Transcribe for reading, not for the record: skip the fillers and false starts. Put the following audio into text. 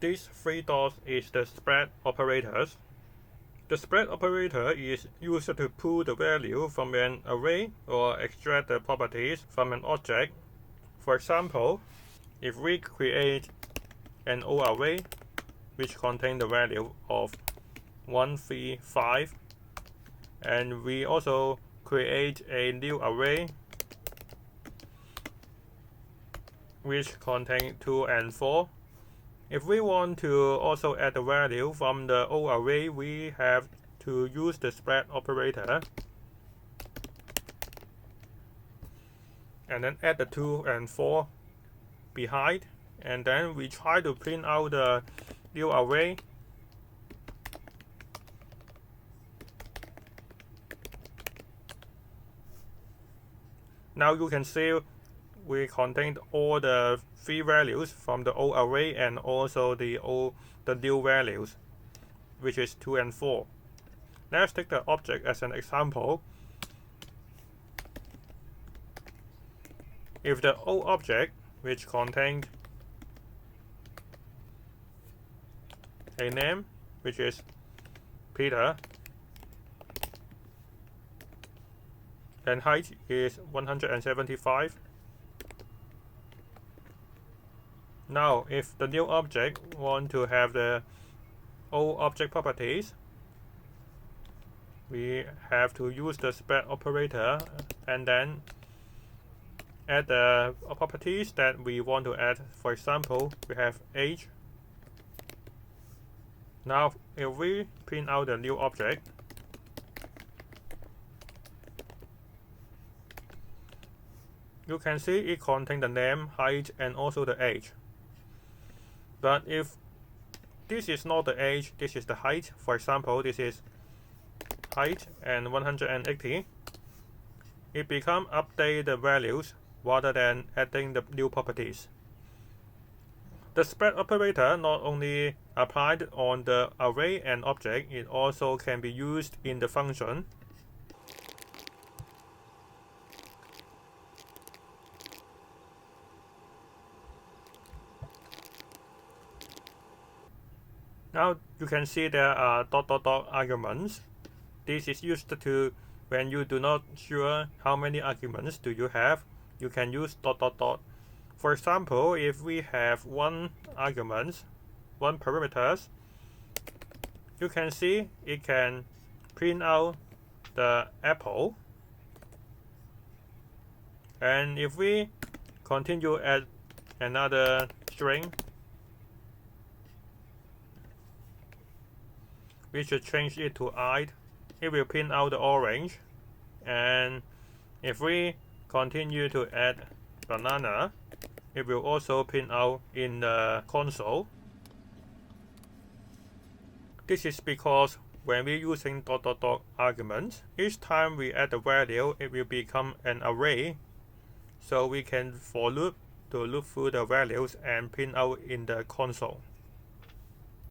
These three dots is the spread operators. The spread operator is used to pull the value from an array or extract the properties from an object. For example, if we create an old array which contains the value of 1, 3, 5, and we also create a new array which contains 2 and 4. If we want to also add the value from the old array, we have to use the spread operator and then add the 2 and 4 behind, and then we try to print out the new array. Now you can see we contain all the 3 values from the old array and also the new values, which is 2 and 4. Let's take the object as an example. If the old object, which contains a name, which is Peter, and height is 175. Now, if the new object want to have the old object properties, we have to use the spread operator and then add the properties that we want to add. For example, we have age. Now, if we print out the new object, you can see it contains the name, height, and also the age. But if this is not the age, this is the height. For example, this is height and 180. It becomes update the values rather than adding the new properties. The spread operator not only applied on the array and object, it also can be used in the function. Now you can see there are ... arguments. This is used to when you do not sure how many arguments do you have, you can use ... For example, if we have 1 argument, 1 parameters, you can see it can print out the apple. And if we continue add another string, we should change it to I. It will print out the orange. And if we continue to add banana, it will also print out in the console. This is because when we're using ... arguments, each time we add the value, it will become an array. So we can for loop to loop through the values and print out in the console.